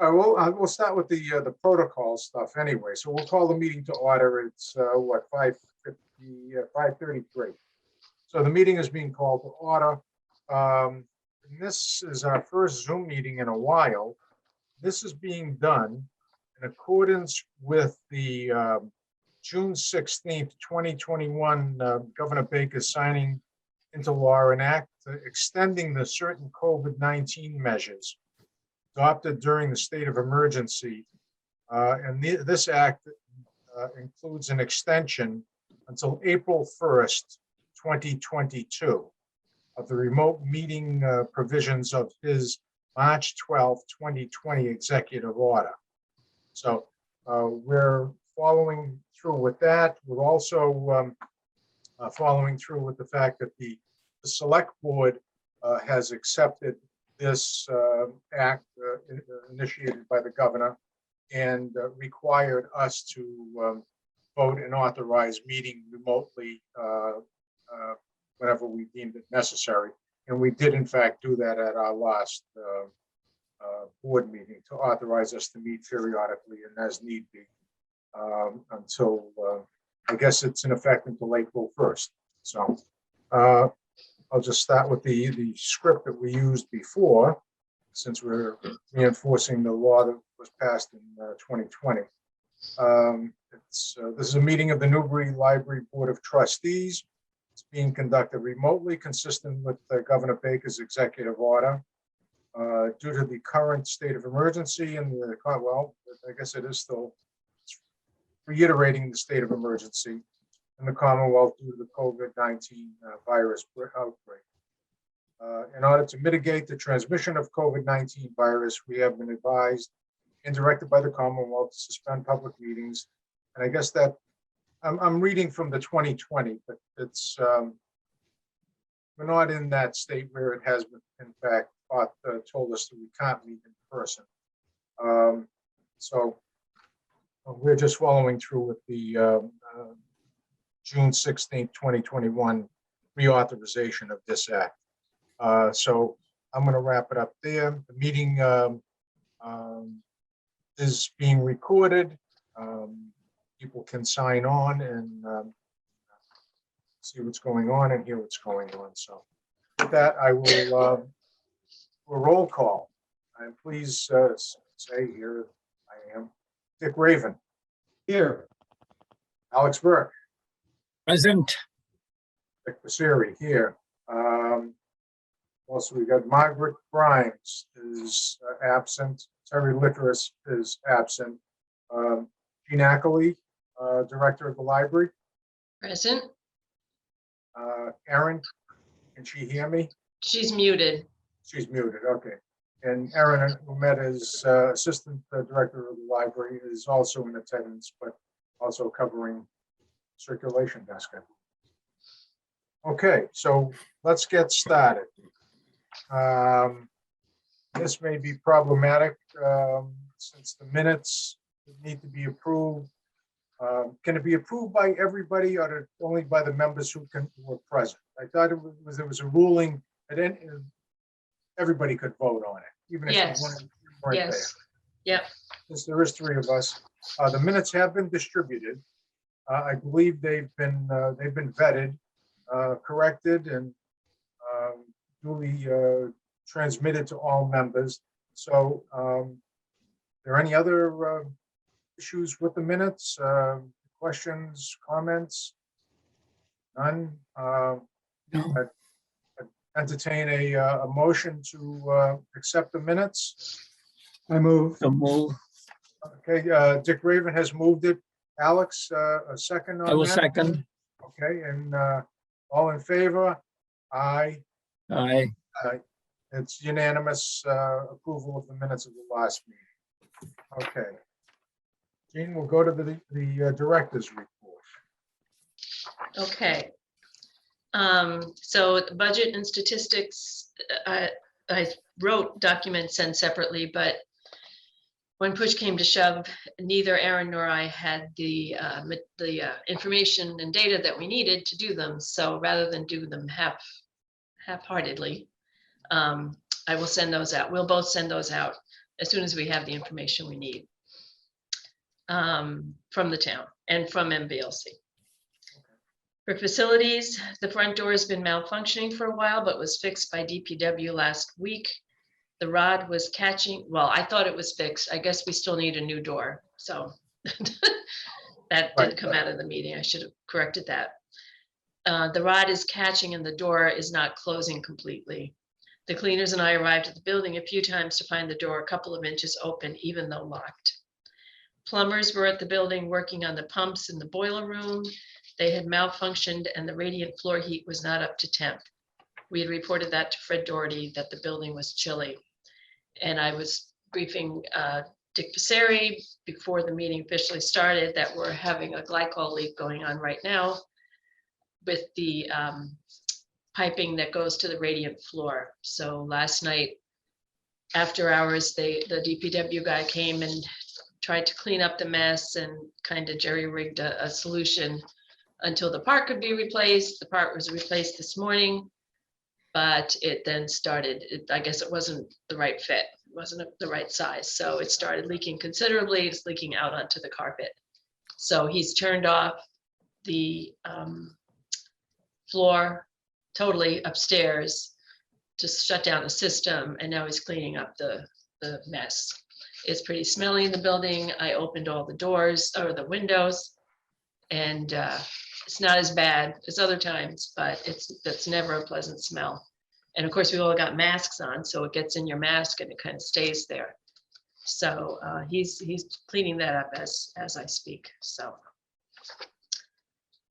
We'll start with the protocol stuff anyway. So we'll call the meeting to order. It's what, 5:50, 5:33. So the meeting is being called to order. This is our first Zoom meeting in a while. This is being done in accordance with the June 16th, 2021 Governor Baker signing into law an act extending the certain COVID-19 measures adopted during the state of emergency. This act includes an extension until April 1st, 2022 of the remote meeting provisions of his March 12th, 2020 executive order. So we're following through with that. We're also following through with the fact that the select board has accepted this act initiated by the governor and required us to vote and authorize meeting remotely whenever we deemed it necessary. And we did in fact do that at our last board meeting to authorize us to meet periodically and as need be until I guess it's in effect until April 1st. So I'll just start with the script that we used before, since we're reinforcing the law that was passed in 2020. This is a meeting of the Newbury Library Board of Trustees. It's being conducted remotely, consistent with Governor Baker's executive order. Due to the current state of emergency and well, I guess it is still reiterating the state of emergency in the Commonwealth due to the COVID-19 virus outbreak. In order to mitigate the transmission of COVID-19 virus, we have been advised and directed by the Commonwealth to suspend public meetings. And I guess that I'm reading from the 2020, but it's we're not in that state where it has been, in fact, told us that we can't meet in person. So we're just following through with the June 16th, 2021 reauthorization of this act. So I'm going to wrap it up there. The meeting is being recorded. People can sign on and see what's going on and hear what's going on. So with that, I will do a roll call. And please say here I am. Dick Raven. Here. Alex Burke. Present. Dick Basiri here. Also, we got Margaret Grimes is absent. Terry Litteris is absent. Jean Ackley, director of the library. Present. Erin, can she hear me? She's muted. She's muted, okay. And Erin, who met as assistant director of the library, is also in attendance, but also covering circulation desk. Okay, so let's get started. This may be problematic since the minutes need to be approved. Can it be approved by everybody or only by the members who were present? I thought there was a ruling that everybody could vote on it, even if Yes. you weren't there. Yep. Since there is three of us, the minutes have been distributed. I believe they've been vetted, corrected, and duly transmitted to all members. So, are there any other issues with the minutes? Questions, comments? None. No. I entertain a motion to accept the minutes. I move. So move. Okay, Dick Raven has moved it. Alex, a second on that? I will second. Okay, and all in favor? Aye. Aye. It's unanimous approval of the minutes of the last meeting. Okay. Jean, we'll go to the director's report. Okay. So the budget and statistics, I wrote documents sent separately, but when push came to shove, neither Aaron nor I had the information and data that we needed to do them. So rather than do them half-heartedly, I will send those out. We'll both send those out as soon as we have the information we need from the town and from MBLC. For facilities, the front door has been malfunctioning for a while, but was fixed by DPW last week. The rod was catching, well, I thought it was fixed. I guess we still need a new door, so that did come out of the meeting. I should have corrected that. The rod is catching and the door is not closing completely. The cleaners and I arrived at the building a few times to find the door a couple of inches open, even though locked. Plumbers were at the building working on the pumps in the boiler room. They had malfunctioned and the radiant floor heat was not up to temp. We had reported that to Fred Doherty that the building was chilly. And I was briefing Dick Passeri before the meeting officially started that we're having a glycol leak going on right now with the piping that goes to the radiant floor. So last night, after hours, the DPW guy came and tried to clean up the mess and kind of jerry-rigged a solution until the part could be replaced. The part was replaced this morning, but it then started, I guess it wasn't the right fit. It wasn't the right size. So it started leaking considerably. It's leaking out onto the carpet. So he's turned off the floor totally upstairs to shut down the system. And now he's cleaning up the mess. It's pretty smelly in the building. I opened all the doors or the windows, and it's not as bad as other times, but that's never a pleasant smell. And of course, we all got masks on, so it gets in your mask and it kind of stays there. So he's cleaning that up as I speak. So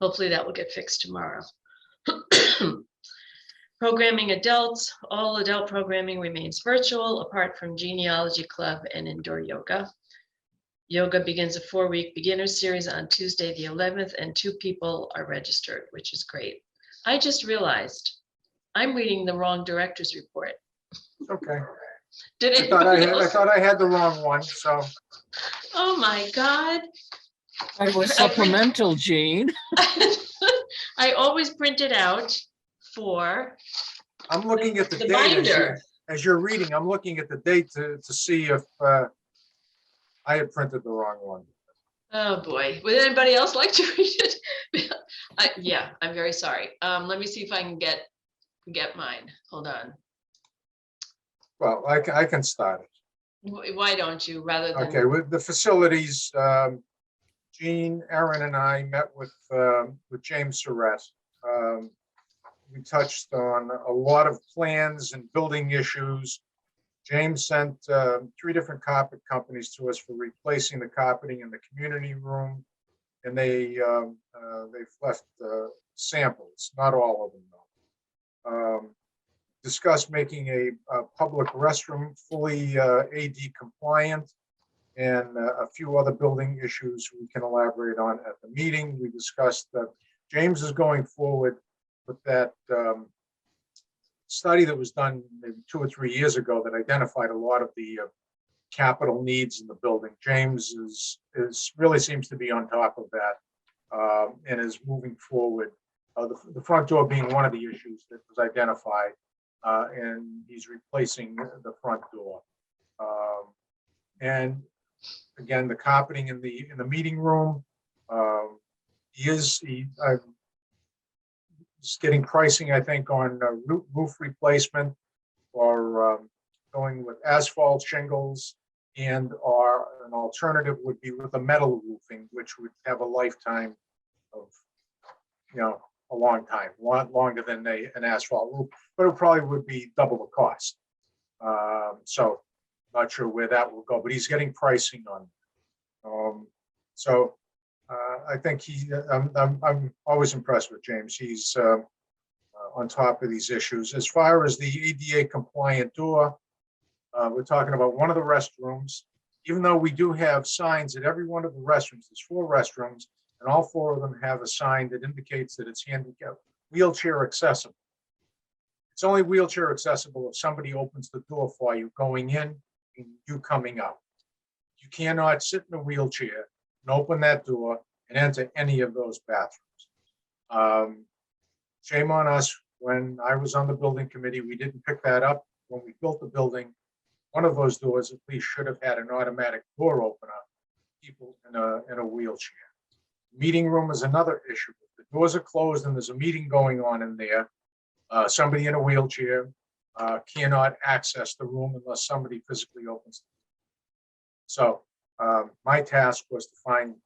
hopefully that will get fixed tomorrow. Programming adults, all adult programming remains virtual apart from genealogy club and indoor yoga. Yoga begins a 4-week beginner series on Tuesday, the 11th, and 2 people are registered, which is great. I just realized I'm reading the wrong director's report. Okay. Did I thought anybody else? I thought I had the wrong one, so. Oh my God. I was supplemental, Jean. I always print it out for I'm looking at the the date as binder. you're reading. I'm looking at the date to see if I had printed the wrong one. Oh, boy. Would anybody else like to read it? Yeah, I'm very sorry. Let me see if I can get mine. Hold on. Well, I can start it. Why don't you, rather than? Okay, with the facilities, Jean, Aaron, and I met with James Surratt. We touched on a lot of plans and building issues. James sent 3 different carpet companies to us for replacing the carpeting in the community room, and they've left samples, not all of them though. Discussed making a public restroom fully AD compliant, and a few other building issues we can elaborate on at the meeting. We discussed that James is going forward with that study that was done maybe 2 or 3 years ago that identified a lot of the capital needs in the building. James is really seems to be on top of that and is moving forward. The front door being one of the issues that was identified, and he's replacing the front door. And again, the carpeting in the meeting room. He's getting pricing, I think, on roof replacement, or going with asphalt shingles, and an alternative would be with a metal roofing, which would have a lifetime of, a long time, a lot longer than an asphalt roof, but it probably would be double the cost. So not sure where that will go, but he's getting pricing on. So I think I'm always impressed with James. He's on top of these issues. As far as the ADA compliant door, we're talking about one of the restrooms. Even though we do have signs at every one of the restrooms, there's 4 restrooms, and all 4 of them have a sign that indicates that it's handicap wheelchair accessible. It's only wheelchair accessible if somebody opens the door for you going in and you coming out. You cannot sit in a wheelchair and open that door and enter any of those bathrooms. Shame on us. When I was on the building committee, we didn't pick that up when we built the building. one of those doors at least should have had an automatic door opener, people in a wheelchair. Meeting room is another issue. If the doors are closed and there's a meeting going on in there, somebody in a wheelchair cannot access the room unless somebody physically opens. So my task was to find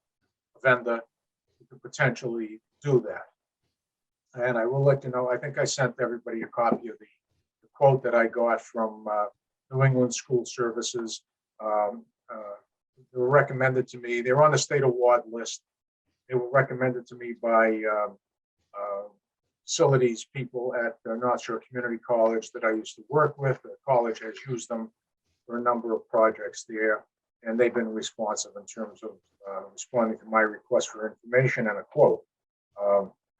a vendor who could potentially do that. And I will let you know, I think I sent everybody a copy of the quote that I got from New England School Services. They were recommended to me. They're on the state award list. They were recommended to me by facilities people at North Shore Community College that I used to work with. The college has used them for a number of projects there, and they've been responsive in terms of responding to my request for information and a quote.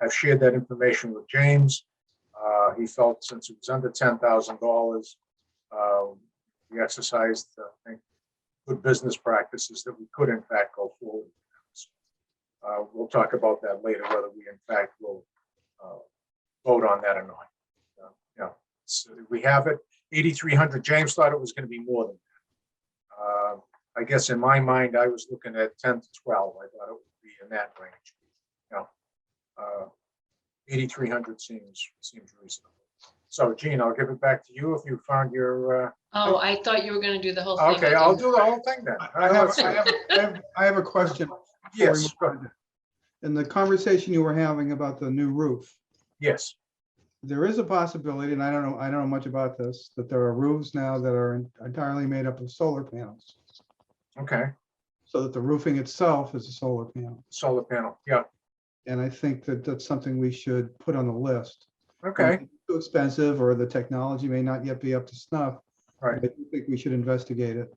I've shared that information with James. He felt since it was under $10,000, we exercised, I think, good business practices that we could in fact go forward. We'll talk about that later, whether we in fact will vote on that or not. Yeah, so we have it. 8,300. James thought it was going to be more than that. I guess in my mind, I was looking at 10 to 12. I thought it would be in that range. 8,300 seems reasonable. So, Gene, I'll give it back to you if you found your. Oh, I thought you were going to do the whole thing. Okay, I'll do the whole thing then. I have a question. Yes. Go ahead. In the conversation you were having about the new roof, Yes. there is a possibility, and I don't know much about this, that there are roofs now that are entirely made up of solar panels, Okay. so that the roofing itself is a solar panel. Solar panel. Yeah. And I think that that's something we should put on the list. Okay. It's too expensive, or the technology may not yet be up to snuff. Right. I do think we should investigate it.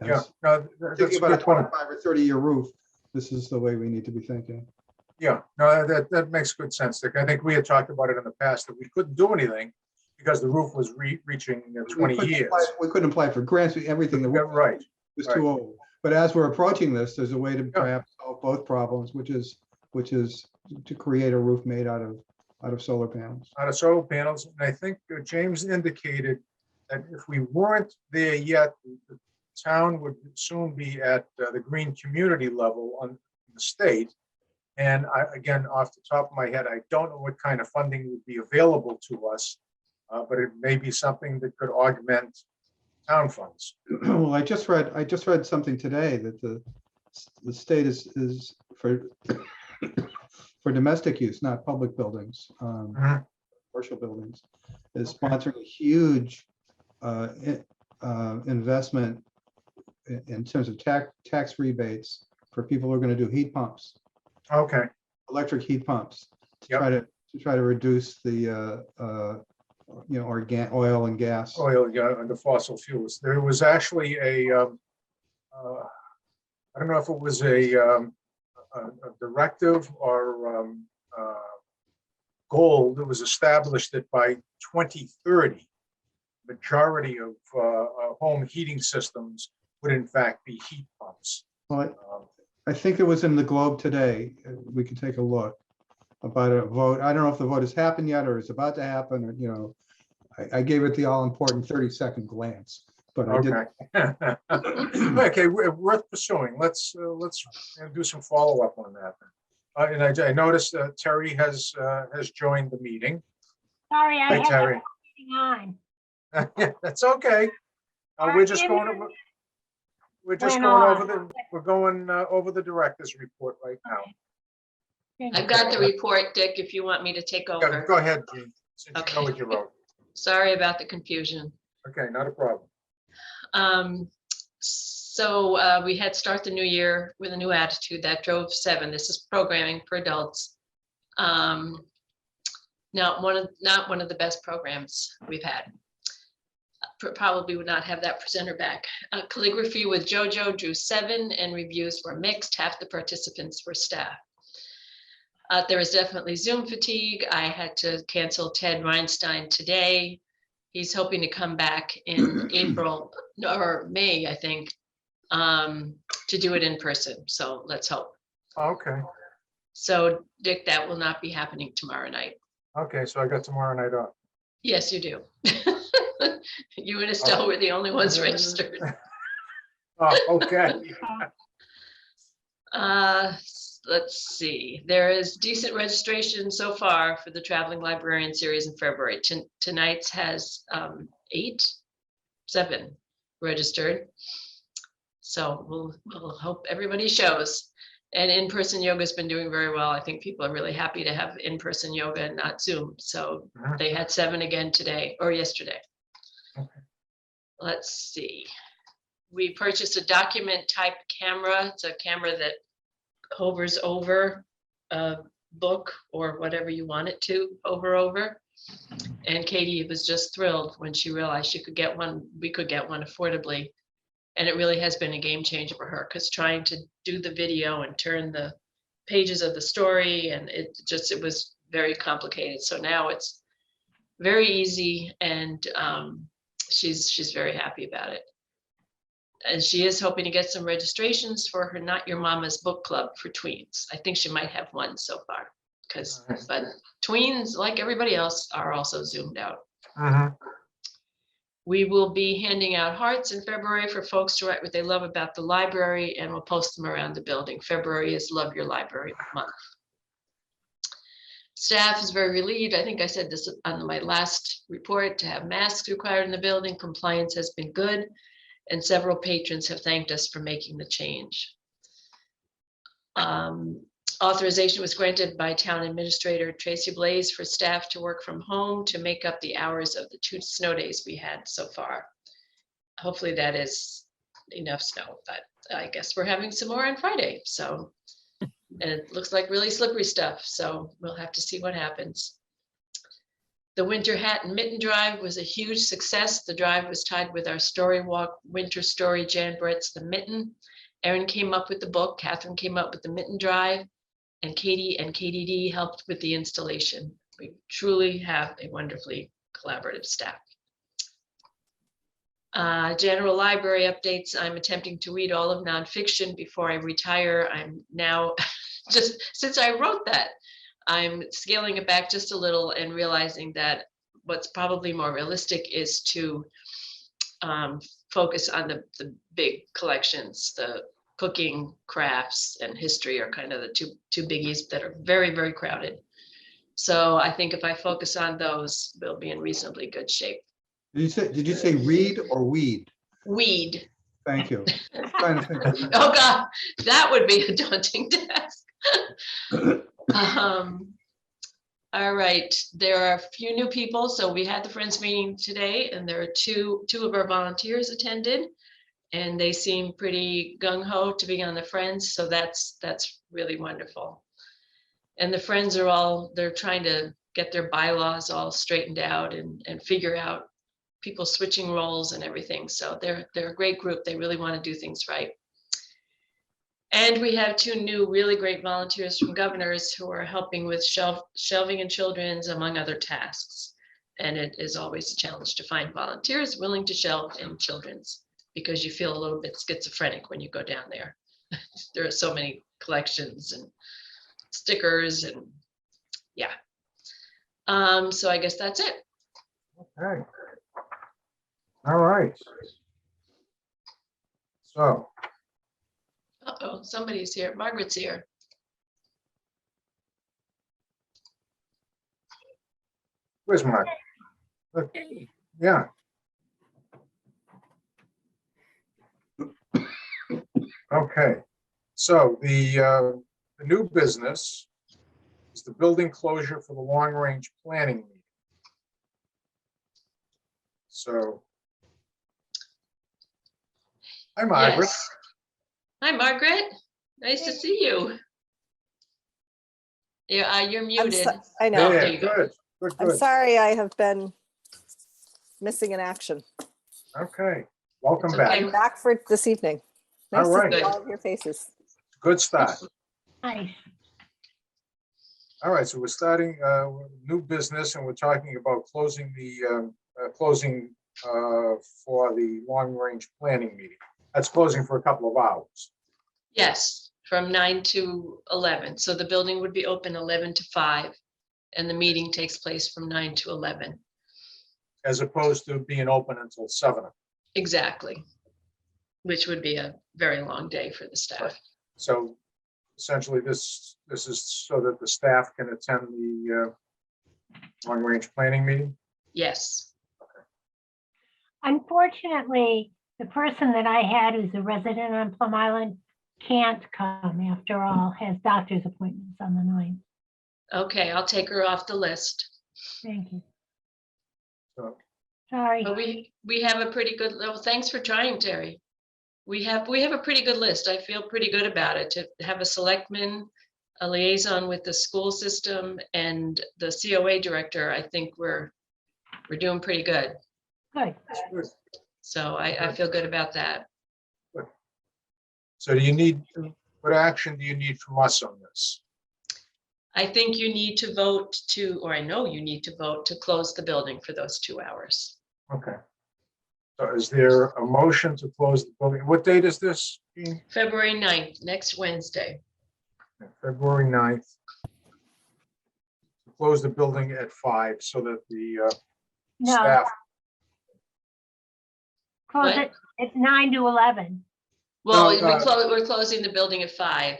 Yeah. As No, that's thinking a about a good point. 25 or 30-year roof, this is the way we need to be thinking. Yeah. No, that makes good sense, Dick. I think we had talked about it in the past that we couldn't do anything because the roof was reaching 20 years. We couldn't apply for grants. Everything the Yeah, roof right. was right. too old. But as we're approaching this, there's a way to perhaps solve both problems, which is to create a roof made out of solar panels. Out of solar panels. And I think James indicated that if we weren't there yet, the town would soon be at the green community level on the state. And again, off the top of my head, I don't know what kind of funding would be available to us, but it may be something that could augment town funds. Well, I just read something today that the state is for for domestic use, not public buildings, commercial buildings, is sponsoring a huge investment in terms of tax rebates for people who are going to do heat pumps. Okay. Electric heat pumps to Yep. try to reduce the oil and gas. Oil, yeah, and the fossil fuels. There was actually I don't know if it was a directive or goal that was established that by 2030, majority of home heating systems would in fact be heat pumps. Well, I think it was in the Globe today. We can take a look about a vote. I don't know if the vote has happened yet or is about to happen, or I gave it the all-important 30-second glance, but I didn't. Okay. Okay, worth pursuing. Let's do some follow-up on that. And I noticed Terry has joined the meeting. Sorry, I Hi, had Terry. the on. That's okay. We're just going over. We're just going over over the director's report right now. I've got the report, Dick, if you want me to take over. Go ahead, Gene, since you know Okay. what you wrote. Sorry about the confusion. Okay, not a problem. So we had start the new year with a new attitude that drove 7. This is programming for adults. Not one of the best programs we've had. Probably would not have that presenter back. Calligraphy with JoJo drew 7 and reviews were mixed. Half the participants were staff. There was definitely Zoom fatigue. I had to cancel Ted Reinstein today. He's hoping to come back in April or May, I think, to do it in person. So let's hope. Okay. So Dick, that will not be happening tomorrow night. Okay, so I got tomorrow night off. Yes, you do. You and Estelle were the only ones registered. Oh, okay. Let's see, there is decent registration so far for the traveling librarian series in February. Tonight's has 7 registered. So we'll hope everybody shows. And in-person yoga has been doing very well. I think people are really happy to have in-person yoga and not Zoom. So they had 7 again today or yesterday. Okay. Let's see. We purchased a document type camera. It's a camera that hovers over a book or whatever you want it to hover over. And Katie was just thrilled when she realized she could get one. We could get one affordably. And it really has been a game changer for her, because trying to do the video and turn the pages of the story, and it was very complicated. So now it's very easy, and she's very happy about it. And she is hoping to get some registrations for her Not Your Mama's book club for tweens. I think she might have one so far, but tweens, like everybody else, are also Zoomed out. We will be handing out hearts in February for folks to write what they love about the library, and we'll post them around the building. February is Love Your Library month. Staff is very relieved. I think I said this on my last report, to have masks required in the building. Compliance has been good, and several patrons have thanked us for making the change. Authorization was granted by Town Administrator Tracy Blaze for staff to work from home to make up the hours of the 2 snow days we had so far. Hopefully that is enough snow, but I guess we're having some more on Friday. So, and it looks like really slippery stuff. So we'll have to see what happens. The Winter Hat and Mitten Drive was a huge success. The drive was tied with our Story Walk Winter Story, Jan Brett's The Mitten. Erin came up with the book, Catherine came up with the Mitten Drive, and Katie and KDD helped with the installation. We truly have a wonderfully collaborative staff. General library updates. I'm attempting to read all of nonfiction before I retire. I'm now, just since I wrote that, I'm scaling it back just a little and realizing that what's probably more realistic is to focus on the big collections. The cooking, crafts, and history are kind of the two biggies that are very, very crowded. So I think if I focus on those, we'll be in reasonably good shape. Did you say read or weed? Weed. Thank you. Trying to think. Oh God, that would be a daunting task. All right, there are a few new people. So we had the Friends meeting today, and there are two of our volunteers attended, and they seem pretty gung-ho to be on the Friends. So that's really wonderful. And the Friends are they're trying to get their bylaws all straightened out and figure out people switching roles and everything. So they're a great group. They really want to do things right. And we have 2 new really great volunteers from Governors who are helping with shelving in children's, among other tasks. And it is always a challenge to find volunteers willing to shelve in children's, because you feel a little bit schizophrenic when you go down there. There are so many collections and stickers, and yeah. So I guess that's it. Okay. All right. So, Uh-oh, somebody's here. Margaret's here. where's Mark? Yeah. Okay. So the new business is the building closure for the long-range planning meeting. So, hi, Margaret. Yes. Hi, Margaret. Nice to see you. Yeah, you're muted. I know. Yeah, there you go. good, good, I'm good. sorry I have been missing in action. Okay, welcome It's back. okay. I'm back for this evening. All Nice right. to see all of your faces. Good start. Nice. All right, so we're starting new business, and we're talking about closing the for the long-range planning meeting. That's closing for a couple of hours. Yes, from 9 to 11. So the building would be open 11 to 5, and the meeting takes place from 9 to 11. as opposed to being open until 7 o'clock. Exactly. Which would be a very long day for the staff. So essentially, this is so that the staff can attend the long-range planning meeting? Yes. Unfortunately, the person that I had who's a resident on Plum Island can't come after all, has doctor's appointments on the 9th. Okay, I'll take her off the list. Thank you. So, Sorry. But we have a pretty good, well, thanks for trying, Terry. We have a pretty good list. I feel pretty good about it, to have a selectman, a liaison with the school system, and the COA director. I think we're doing pretty good. Good. good. So I feel good about that. So do you need, what action do you need from us on this? I think you need to vote to, or I know you need to vote to close the building for those 2 hours. Okay. So is there a motion to close the building? What date is this, Jean? February 9th, next Wednesday. February 9th. To close the building at 5 so that the No, staff, close What? it. It's 9 to 11. Well, No, we're closing the building at 5,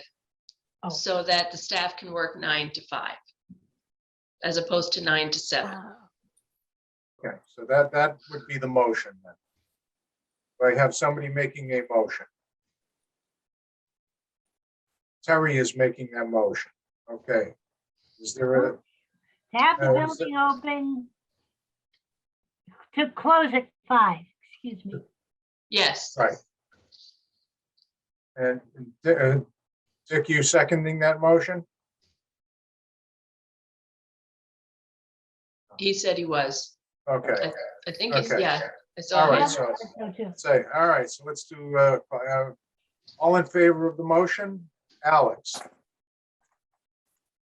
Oh. so that the staff can work 9 to 5, as opposed to 9 to 7. okay, so that would be the motion then. I have somebody making a motion. Terry is making that motion. Okay. Is there a, To have the is building open, to close at 5, excuse me. Yes. right? And Dick, you seconding that motion? He said he was. Okay, I think he's, Okay. yeah. I saw All him. right, so So too. say, all right, so let's do, all in favor of the motion? Alex?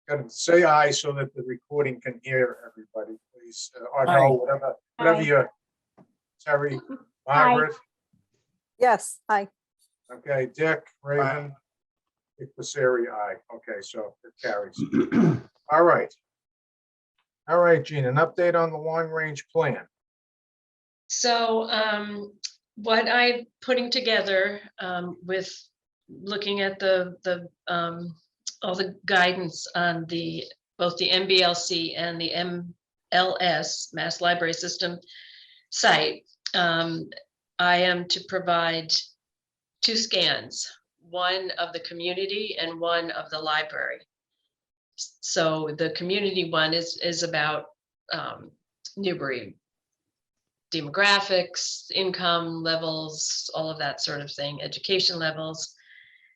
Gotta say aye so that the recording can hear everybody, please, or Aye. no, whatever Aye. you, Terry, Margaret, Yes, I, okay, Dick, Raven, Dick Passeri, aye, okay, so it carries. All right. All right, Gene, an update on the long-range plan. So what I'm putting together with looking at all the guidance on both the MBLC and the MLS, Mass Library System site, I am to provide 2 scans, one of the community and one of the library. So the community one is about Newbury demographics, income levels, all of that sort of thing, education levels.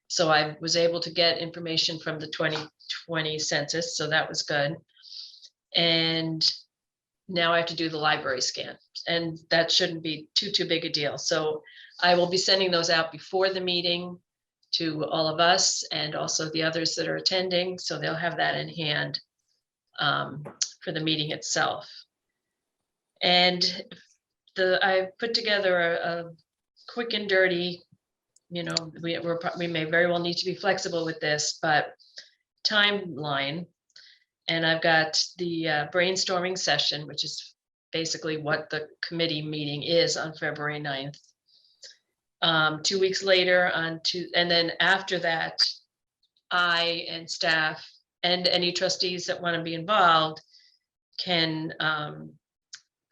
So I was able to get information from the 2020 census, so that was good. And now I have to do the library scan, and that shouldn't be too big a deal. So I will be sending those out before the meeting to all of us and also the others that are attending, so they'll have that in hand for the meeting itself. And I put together a quick and dirty, we may very well need to be flexible with this, but timeline. And I've got the brainstorming session, which is basically what the committee meeting is on February 9th. 2 weeks later and then after that, I and staff and any trustees that want to be involved can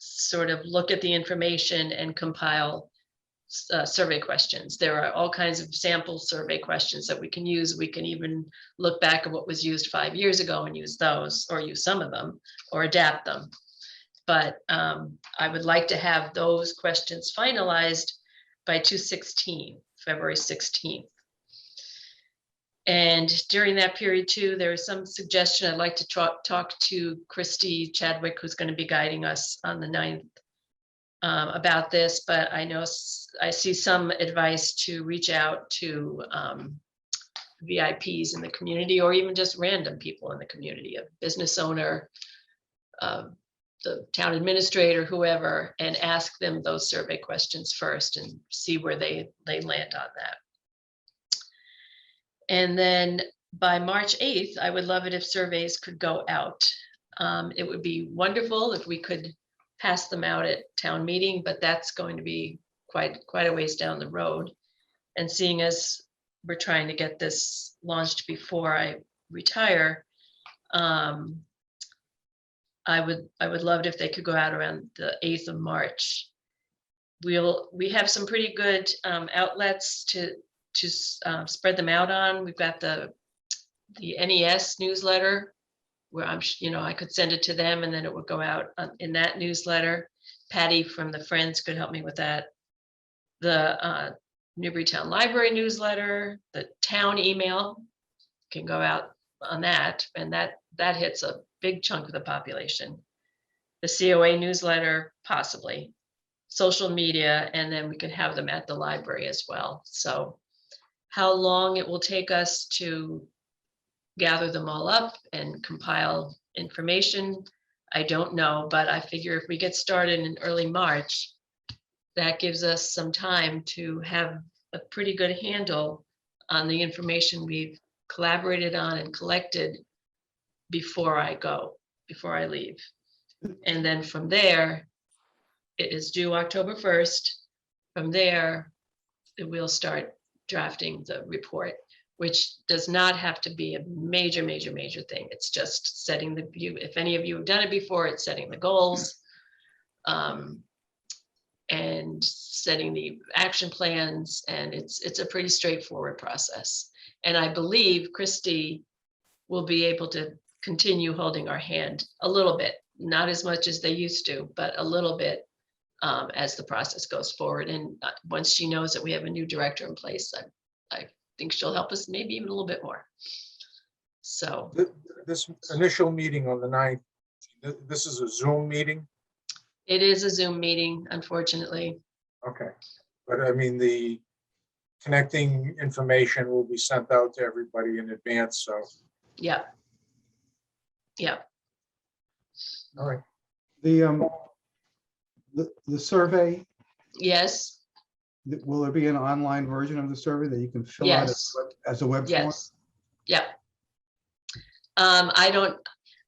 sort of look at the information and compile survey questions. There are all kinds of sample survey questions that we can use. We can even look back at what was used 5 years ago and use those, or use some of them, or adapt them. But I would like to have those questions finalized by February 16th. And during that period too, there is some suggestion. I'd like to talk to Christy Chadwick, who's going to be guiding us on the 9th about this, but I know I see some advice to reach out to VIPs in the community, or even just random people in the community, a business owner, the town administrator, whoever, and ask them those survey questions first and see where they land on that. And then by March 8th, I would love it if surveys could go out. It would be wonderful if we could pass them out at town meeting, but that's going to be quite a ways down the road. And seeing as we're trying to get this launched before I retire, I would love it if they could go out around the 8th of March. We have some pretty good outlets to spread them out on. We've got the NES newsletter where I could send it to them and then it would go out in that newsletter. Patty from the Friends could help me with that. The Newburytown Library newsletter, the town email can go out on that, and that hits a big chunk of the population. The COA newsletter, possibly, social media, and then we could have them at the library as well. So how long it will take us to gather them all up and compile information, I don't know, but I figure if we get started in early March, that gives us some time to have a pretty good handle on the information we've collaborated on and collected before I leave. And then from there, it is due October 1st. From there, we'll start drafting the report, which does not have to be a major thing. It's just setting the view. If any of you have done it before, it's setting the goals and setting the action plans. And it's a pretty straightforward process. And I believe Christie will be able to continue holding our hand a little bit, not as much as they used to, but a little bit as the process goes forward. And once she knows that we have a new director in place, I think she'll help us maybe even a little bit more. So This initial meeting on the 9th, this is a Zoom meeting? it is a Zoom meeting, unfortunately. Okay, but I mean, the connecting information will be sent out to everybody in advance, so, Yeah. all right. The survey, Yes, will there be an online version of the survey that you can fill out yes, as a web form? yes. Yeah.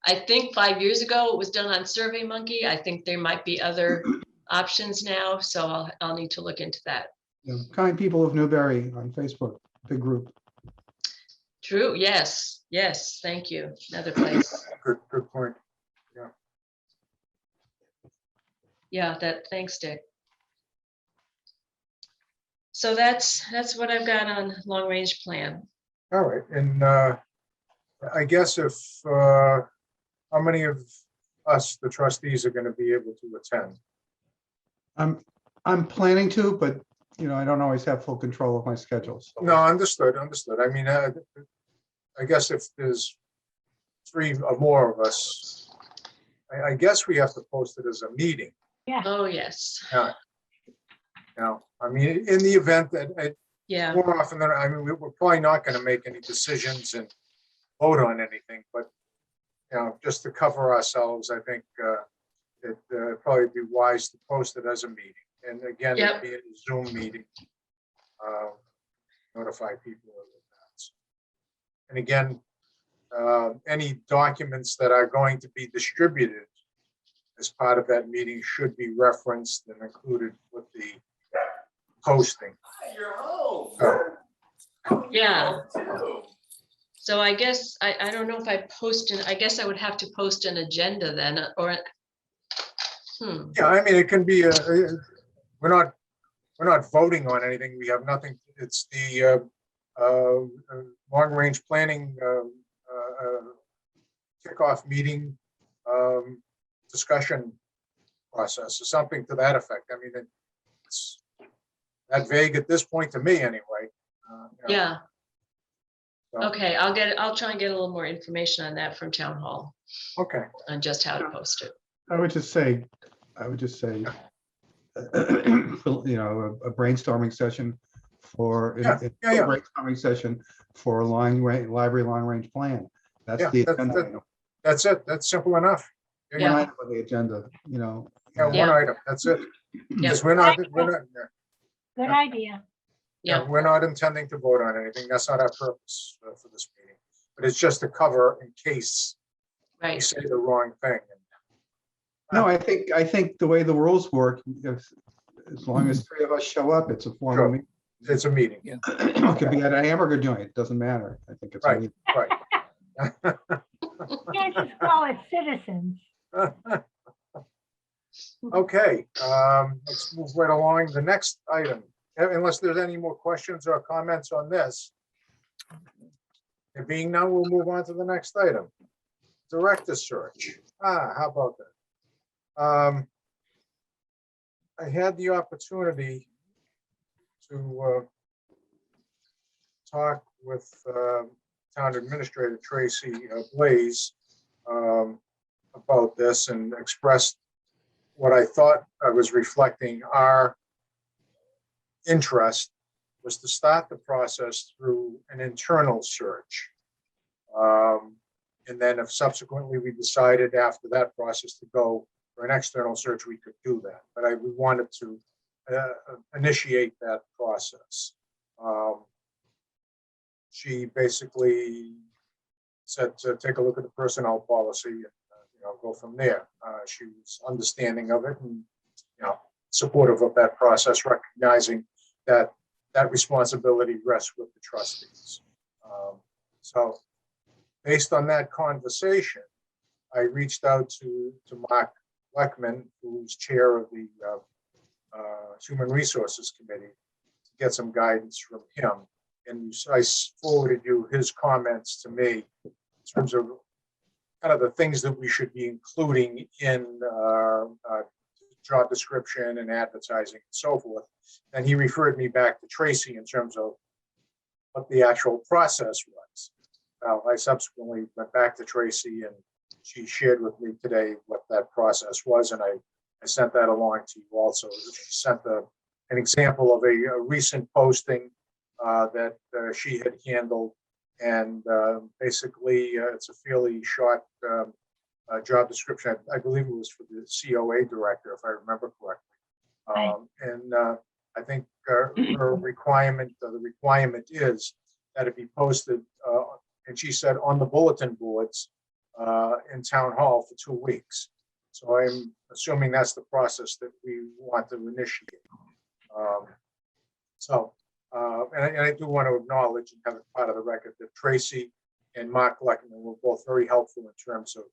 I think 5 years ago it was done on SurveyMonkey. I think there might be other options now, so I'll need to look into that. Yeah, Kind People of Newbury on Facebook, big group. True, yes, thank you. Another place. Good point. Yeah, thanks, Dick. So that's what I've got on long range plan. All right, and I guess if, how many of us, the trustees, are going to be able to attend? I'm planning to, but I don't always have full control of my schedule. So. No, understood. I mean, I guess if there's 3 or more of us, I guess we have to post it as a meeting. Yeah. Oh, yes. Now, I mean, in the event that Yeah, more often than, I mean, we're probably not going to make any decisions and vote on anything, but, just to cover ourselves, I think it'd probably be wise to post it as a meeting. And again, it'd be a Zoom meeting. Notify people of that. And again, any documents that are going to be distributed as part of that meeting should be referenced and included with the posting. yeah. So I guess, I don't know if I guess I would have to post an agenda then, or, Yeah, I mean, it can be we're not voting on anything. We have nothing. It's the long range planning kickoff meeting discussion process or something to that effect. I mean, it's that vague at this point to me anyway. yeah. So, Okay, I'll try and get a little more information on that from town hall okay. on just how to post it. I would just say, a brainstorming session for brainstorming session for a library long range plan. That's Yeah, the agenda. That's it. That's simple enough. One item on the agenda, Yeah, one item. That's it. Yeah. Because we're not. Good idea. Yeah. We're not intending to vote on anything. That's not our purpose for this meeting. But it's just to cover in case we Right, say the wrong thing. No, I think the way the rules work, as long as 3 of us show up, it's a Sure. formal meeting. It's a meeting, It could be at a hamburger joint, it doesn't matter. I think it's a Right. meeting. right. Can't just call it citizens. Okay, let's move right along. The next item, unless there's any more questions or comments on this. There being none, we'll move on to the next item. Director search. How about that? I had the opportunity to talk with Town Administrator Tracy Blaze about this and expressed what I thought I was reflecting our interest was to start the process through an internal search. And then if subsequently we decided after that process to go for an external search, we could do that. But we wanted to initiate that process. She basically said to take a look at the personnel policy and go from there. She was understanding of it and supportive of that process, recognizing that that responsibility rests with the trustees. So based on that conversation, I reached out to Mark Leckman, who's chair of the Human Resources Committee, to get some guidance from him. And I forwarded you his comments to me in terms of kind of the things that we should be including in job description and advertising and so forth. And he referred me back to Tracy in terms of what the actual process was. Now, I subsequently went back to Tracy and she shared with me today what that process was. And I sent that along to you also. She sent an example of a recent posting that she had handled. And basically, it's a fairly short job description. I believe it was for the COA director, if I remember correctly. And I think her requirement, the requirement is that it be posted, and she said on the bulletin boards in town hall for 2 weeks. So I'm assuming that's the process that we want to initiate. And I do want to acknowledge and have it part of the record that Tracy and Mark Leckman were both very helpful in terms of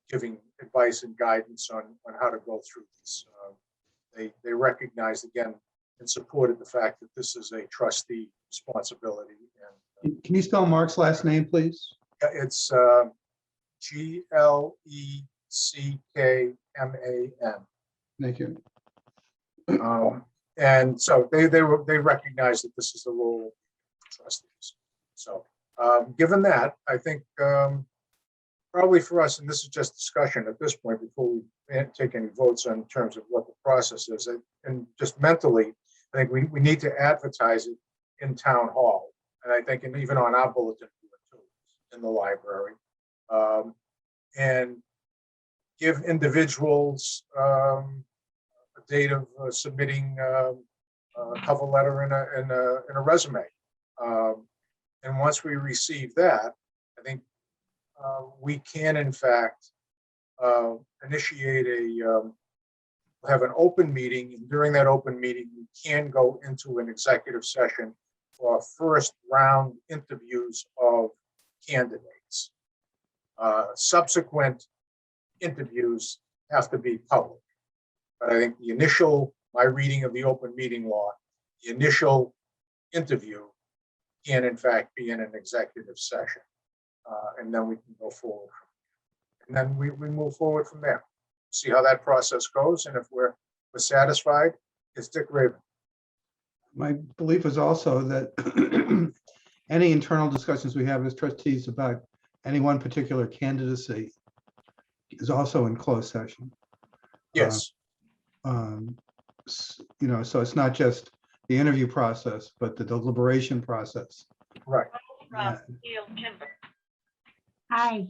giving advice and guidance on how to go through this. They recognized again and supported the fact that this is a trustee responsibility. And Can you spell Mark's last name, please? it's GLECKMAN. Thank you. And so they recognize that this is the role of trustees. So given that, I think probably for us, and this is just discussion at this point before we take any votes on terms of what the process is, and just mentally, I think we need to advertise it in town hall. And I think even on our bulletin board too, in the library, and give individuals a date of submitting a cover letter and a resume. And once we receive that, I think we can in fact initiate have an open meeting, and during that open meeting, we can go into an executive session for first round interviews of candidates. Subsequent interviews have to be public. But I think my reading of the open meeting law, the initial interview can in fact be in an executive session. And then we can go forward. And then we move forward from there. See how that process goes. And if we're satisfied, it's Dick Raven. My belief is also that any internal discussions we have as trustees about any one particular candidacy is also in closed session. Yes. So it's not just the interview process, but the deliberation process. Right. Hi.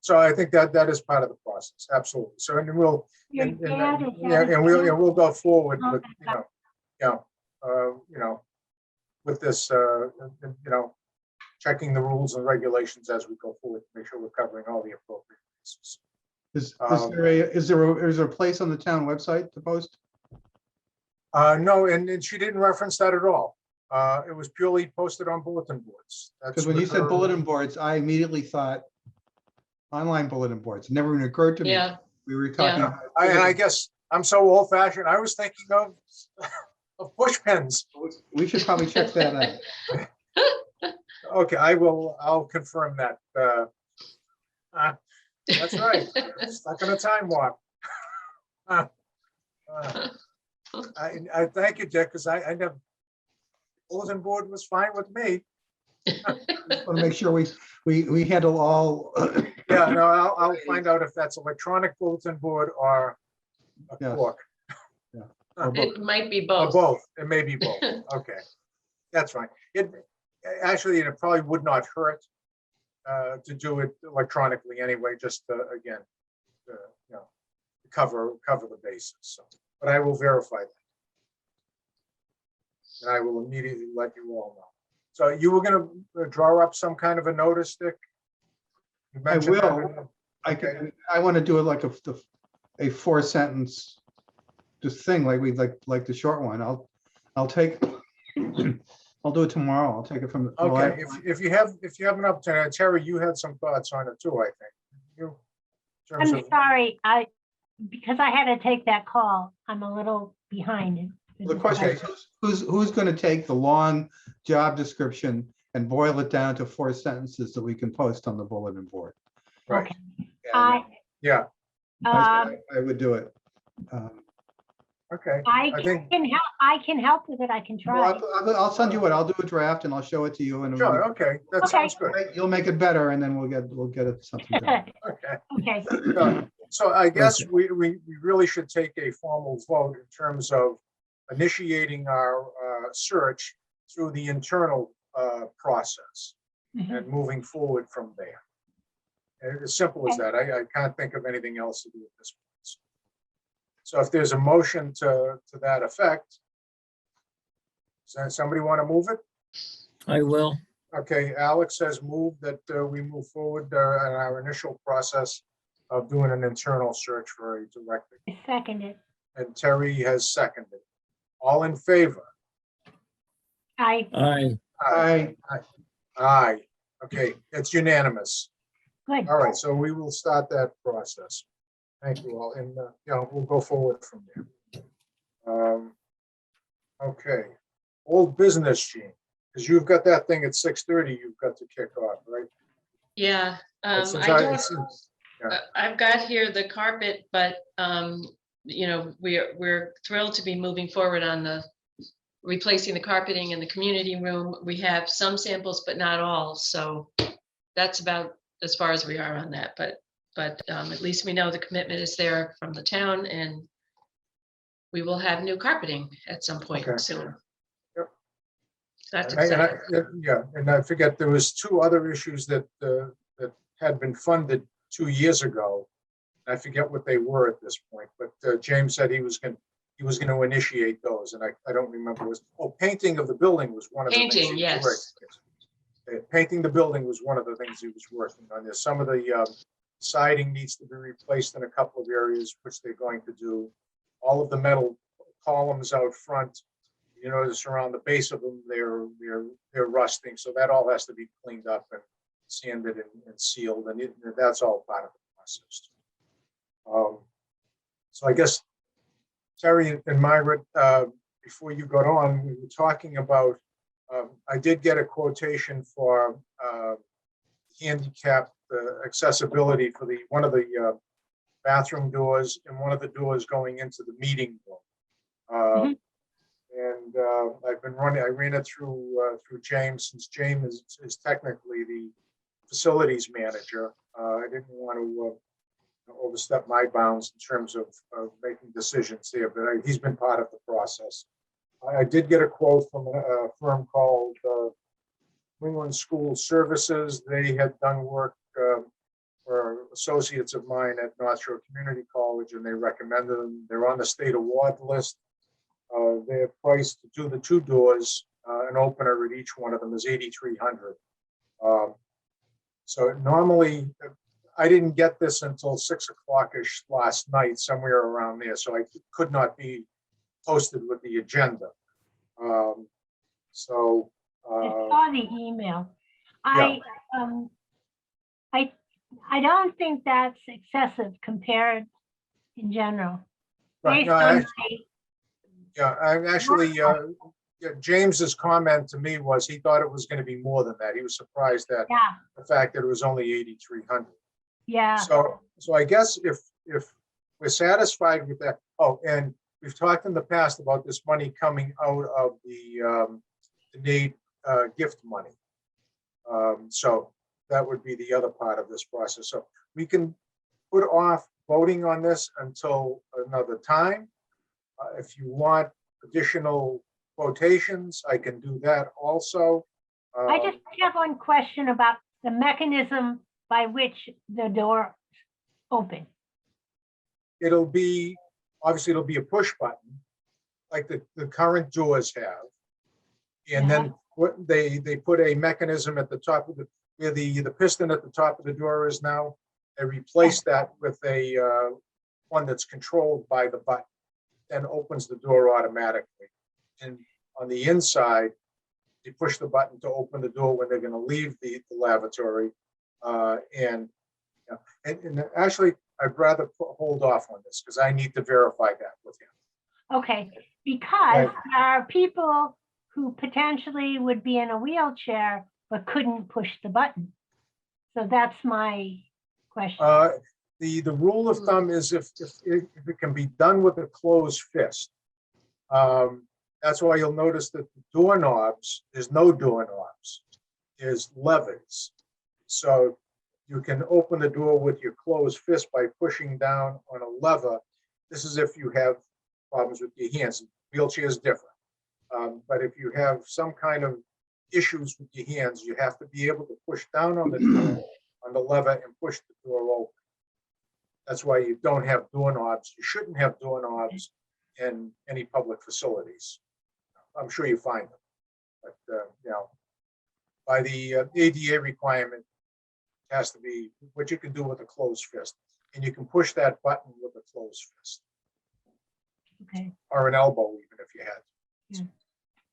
So I think that is part of the process. Absolutely. So and we'll Your and dad is we'll go forward Oh, with with this checking the rules and regulations as we go forward to make sure we're covering all the appropriate basis. Is Um, there a place on the town website to post? No, and she didn't reference that at all. It was purely posted on bulletin boards. That's Because when you with said her- bulletin boards, I immediately thought online bulletin boards. It never even occurred to me. Yeah, We were talking Yeah. about. And I guess I'm so old fashioned. I was thinking of push pens. We should probably check that out. Okay, I'll confirm that. That's right. Stuck in a time warp. Uh, uh, I thank you, Dick, because I never, bulletin board was fine with me. Just want to make sure we handle all. Yeah, no, I'll find out if that's electronic bulletin board or a Yes. cork. Yeah. Or both. it might be Or both. both. It may be both. Okay, that's fine. Actually, it probably would not hurt to do it electronically anyway, just again, you know, cover the bases. So, but I will verify that. And I will immediately let you all know. So you were going to draw up some kind of a notice, Dick? You I mentioned that will. in- I want to do it like a 4-sentence just thing, like the short one. I'll take, I'll do it tomorrow. I'll take it from. Okay, if you have an opportunity, Terry, you had some thoughts on it too, I think. You, in terms I'm of- sorry, because I had to take that call, I'm a little behind. The question is, who's going to take the long job description and boil it down to 4 sentences that we can post on the bulletin board? Right, I, yeah, um, I would do it. okay. I I think- can help with it, I can Well, try. I'll send you what, I'll do a draft and I'll show it to you and Sure, okay, that Okay. sounds good. you'll make it better and then we'll get it something done. Okay. Okay, So I guess we really should take a formal vote in terms of initiating our search through the internal process Mhm. and moving forward from there. And as simple as that. I can't think of anything else to do at this point. So if there's a motion to that effect, does somebody want to move it? I will. Okay, Alex has moved that we move forward in our initial process of doing an internal search for a director. I second it. And Terry has seconded. All in favor? I, Aye. Okay, it's unanimous. good. All right, so we will start that process. Thank you all, and we'll go forward from there. Okay, old business, Gene, because you've got that thing at 6:30. You've got to kick off, right? Yeah, Since I don't, since- yeah. I've got here the carpet, but, we're thrilled to be moving forward on the replacing the carpeting in the community room. We have some samples, but not all, so that's about as far as we are on that, but at least we know the commitment is there from the town and we will have new carpeting at some point Okay. soon. Yep. That's And I- exciting. Yeah, and I forget, there was 2 other issues that had been funded 2 years ago. I forget what they were at this point, but James said he was going to initiate those, and I don't remember. Painting of the building was one of the things. he Painting, was yes. working on. Painting the building was one of the things he was working on. There's some of the siding needs to be replaced in a couple of areas, which they're going to do. All of the metal columns out front, you notice around the base of them, they're rusting, so that all has to be cleaned up and sanded and sealed, and that's all part of the process. So I guess, Terry and Margaret, before you got on, we were talking about, I did get a quotation for handicap accessibility for one of the bathroom doors and one of the doors going into the meeting room. And I ran it through James, since James is technically the facilities manager. I didn't want to overstep my bounds in terms of making decisions here, but he's been part of the process. I did get a quote from a firm called New England School Services. They had done work for associates of mine at North Shore Community College, and they recommended them. They're on the state award list. Their price to do the 2 doors, an opener at each one of them is $8,300. So normally, I didn't get this until 6 o'clock-ish last night, somewhere around there, so I could not be posted with the agenda. So, I saw the email. I don't think that's excessive compared in general. right, Based no, on I'm actually, James's comment to me was he thought it was going to be more than that. He was surprised at Yeah, the fact that it was only 8,300. yeah, So I guess if we're satisfied with that, oh, and we've talked in the past about this money coming out of the Nate gift money. So that would be the other part of this process. So we can put off voting on this until another time. If you want additional quotations, I can do that also. I just have one question about the mechanism by which the door open. It'll be, obviously it'll be a push button like the current doors have. And then what they put a mechanism at the top of where the piston at the top of the door is now. They replaced that with a one that's controlled by the button, then opens the door automatically. And on the inside, you push the button to open the door when they're going to leave the lavatory. And actually, I'd rather hold off on this because I need to verify that with him. Okay, because there are people who potentially would be in a wheelchair but couldn't push the button. So that's my question. The rule of thumb is if it can be done with a closed fist. That's why you'll notice that the doorknobs, there's no doorknobs, there's levers. So you can open the door with your closed fist by pushing down on a lever. This is if you have problems with your hands. Wheelchair is different. But if you have some kind of issues with your hands, you have to be able to push down on the door, on the lever, and push the door open. That's why you don't have doorknobs. You shouldn't have doorknobs in any public facilities. I'm sure you find them, but you know, by the ADA requirement, it has to be what you can do with a closed fist, and you can push that button with a closed fist. Okay. Or an elbow, even if you had. Yeah.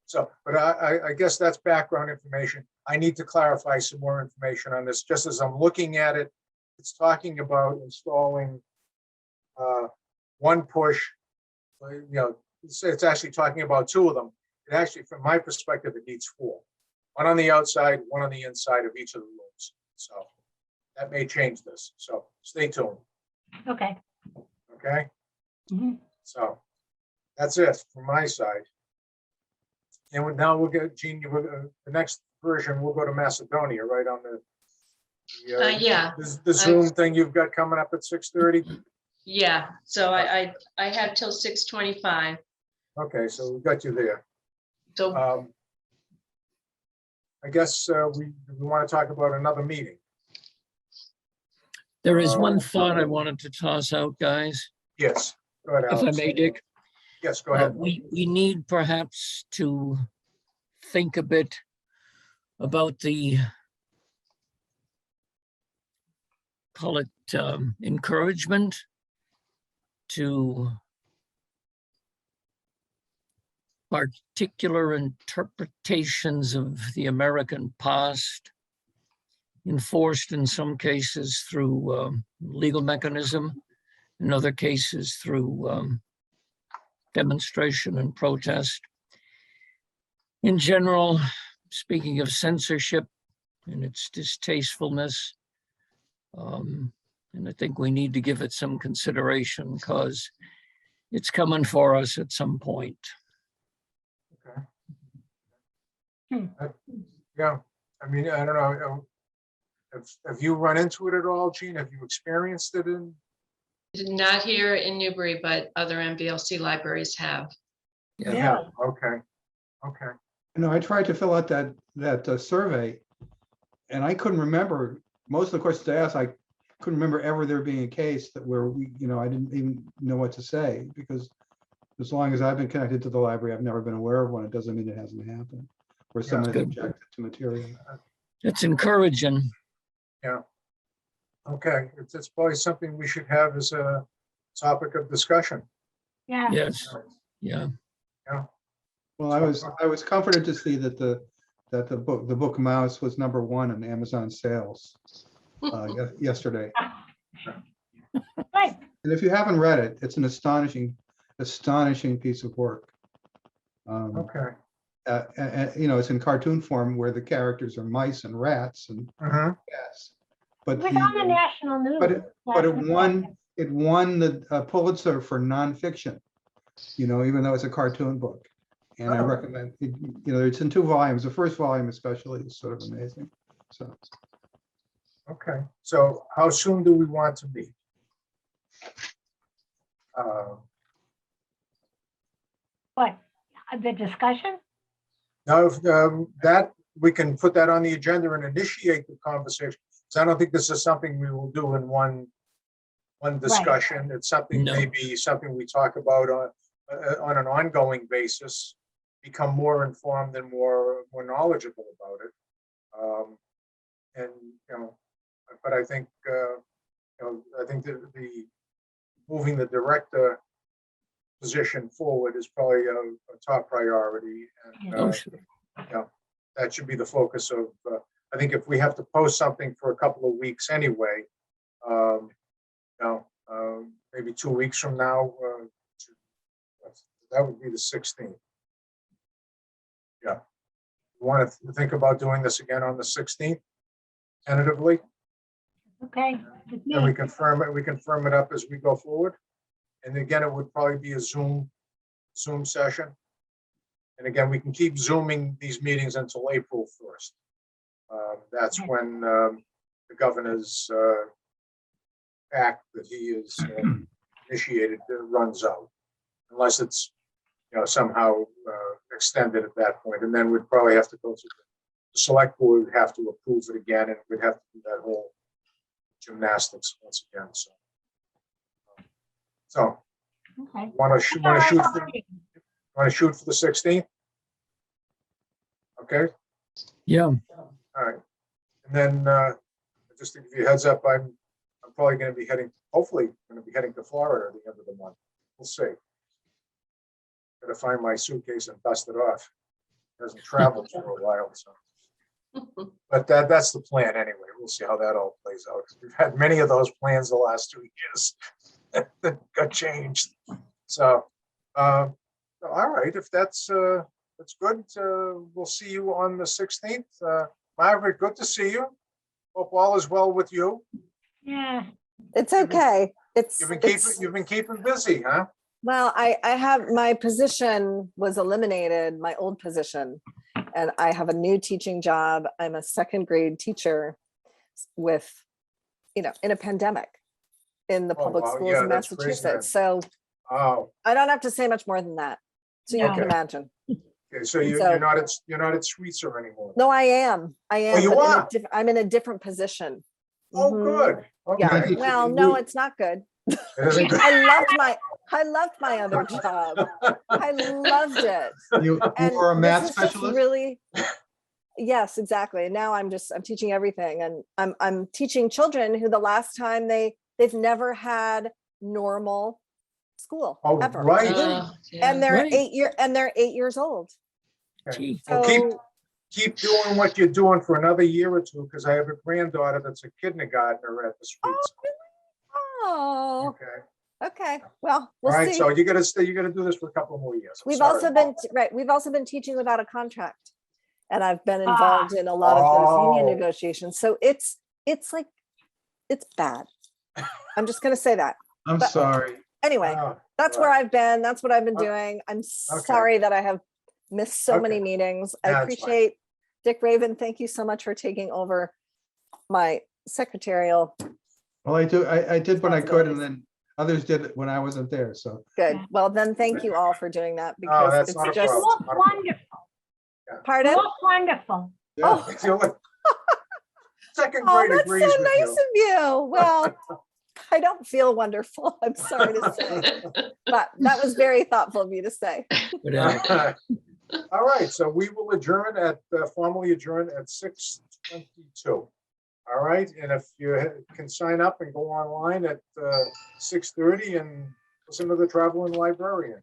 So, but I guess that's background information. I need to clarify some more information on this. Just as I'm looking at it, it's talking about installing one push. You know, it's actually talking about two of them. It actually, from my perspective, it needs four. One on the outside, one on the inside of each of the rooms. So that may change this. So stay tuned. Okay. Okay. Mhm. So that's it from my side. And now we'll get, Jean, the next version, we'll go to Macedonia, right on the Yeah, the Zoom thing you've got coming up at 6:30. yeah. So I have till 6:25. Okay, so we got you there. So I guess we want to talk about another meeting. There is one thought I wanted to toss out, guys, Yes, go ahead, if I Alex. may, Dick. Yes, go ahead. We need perhaps to think a bit about the, call it encouragement to particular interpretations of the American past, enforced in some cases through legal mechanism, in other cases through demonstration and protest. In general, speaking of censorship and its distastefulness, and I think we need to give it some consideration because it's coming for us at some point. Okay. Yeah, I mean, I don't know. Have you run into it at all, Gene? Have you experienced it in? not here in Newbury, but other MVLC libraries have. Yeah. Okay. Okay. You know, I tried to fill out that survey, and I couldn't remember most of the questions I asked. I couldn't remember ever there being a case that where we, you know, I didn't even know what to say, because as long as I've been connected to the library, I've never been aware of one. It doesn't mean it hasn't happened, where someone is good. objected to material. It's encouraging. Yeah. Okay, it's probably something we should have as a topic of discussion. Yeah, Yes, yeah. Well, I was comforted to see that the book Mouse was #1 in Amazon sales yesterday. right. And if you haven't read it, it's an astonishing piece of work. Okay. You know, it's in cartoon form where the characters are mice and rats and Mhm. cats. It But was on the national news. but it last week. it won the Pulitzer for nonfiction, you know, even though it's a cartoon book. And I Oh. recommend it, you know, it's in 2 volumes. The first volume especially is sort of amazing. So Okay, so how soon do we want to meet? What, the discussion? Now, if that, we can put that on the agenda and initiate the conversation. So I don't think this is something we will do in one discussion. It's something, No. maybe something we talk about on an ongoing basis, become more informed and more knowledgeable about it. And, you know, but I think, you know, I think the moving the director position forward is probably a top priority. And Oh, sure. that should be the focus of, I think if we have to post something for a couple of weeks anyway, you know, maybe 2 weeks from now, that would be the 16th. Yeah. You want to think about doing this again on the 16th, tentatively, Okay. with and we me. confirm it up as we go forward. And again, it would probably be a Zoom session. And again, we can keep Zooming these meetings until April 1st. That's Okay. when the governor's act that he is initiated runs out, unless it's, you know, somehow extended at that point. And then we'd probably have to go to the select board, would have to approve it again, and we'd have to do that whole gymnastics once again. So Okay. want to shoot for the 16th? Okay. Yeah, All right. And then just to give you a heads up, I'm probably going to be hopefully going to be heading to Florida at the end of the month. We'll see. Got to find my suitcase and dust it off. It hasn't traveled for a while, so. But that's the plan anyway. We'll see how that all plays out. We've had many of those plans the last 2 years that got changed. So, all right, if that's good, we'll see you on the 16th. Margaret, good to see you. Hope all is well with you. Yeah, It's okay. You've been keeping busy, huh? Well, I have, my position was eliminated, my old position, and I have a new teaching job. I'm a 2nd grade teacher with, you know, in a pandemic in the Oh, public wow. schools Yeah, in that's crazy, man. Massachusetts. So Oh, I don't have to say much more than that. So you No. can imagine. okay. So you're So- not at Sweetser anymore. No, I am. you but are? I'm in a different position. Oh, Mhm. good. Yeah. Okay. Well, no, it's not good. It isn't good. I loved my other job. I loved it. you And were a math this is just specialist? really, yes, exactly. And now I'm teaching everything, and I'm teaching children who the last time they've never had normal school Oh, ever. right. Yeah. And they're Right. 8 years old. gee, Well, So keep doing what you're doing for another year or two, because I have a granddaughter that's a kindergartner at the Sweets. oh, Okay. okay. Well, All we'll right. see. So you gotta do this for a couple more years. I'm We've sorry. also been We've also been teaching without a contract, and I've been involved in a lot of those union Oh. negotiations. So it's like it's bad. I'm just gonna say that. I'm but- sorry. Anyway, Oh, that's where right. I've been. That's what I've been Okay. doing. I'm sorry that I have missed so many Okay. meetings. I Yeah, that's fine. appreciate Dick Raven. Thank you so much for taking over my secretarial. Well, I did what I could, and Responsibilities. then others did it when I wasn't there. So Good. Yeah. Well, then thank you all for doing that, Oh, because that's it's not a just, you problem. look wonderful. You pardon? look wonderful. yeah. Oh. If you look- Second Oh, grade that's agrees so with nice you. of you. Well, I don't feel wonderful. I'm sorry to say, but that was very thoughtful of you to say. without, All right, so we will formally adjourn at 6:22. All All right, and if you can sign up and go online at 6:30 and listen to the traveling librarian.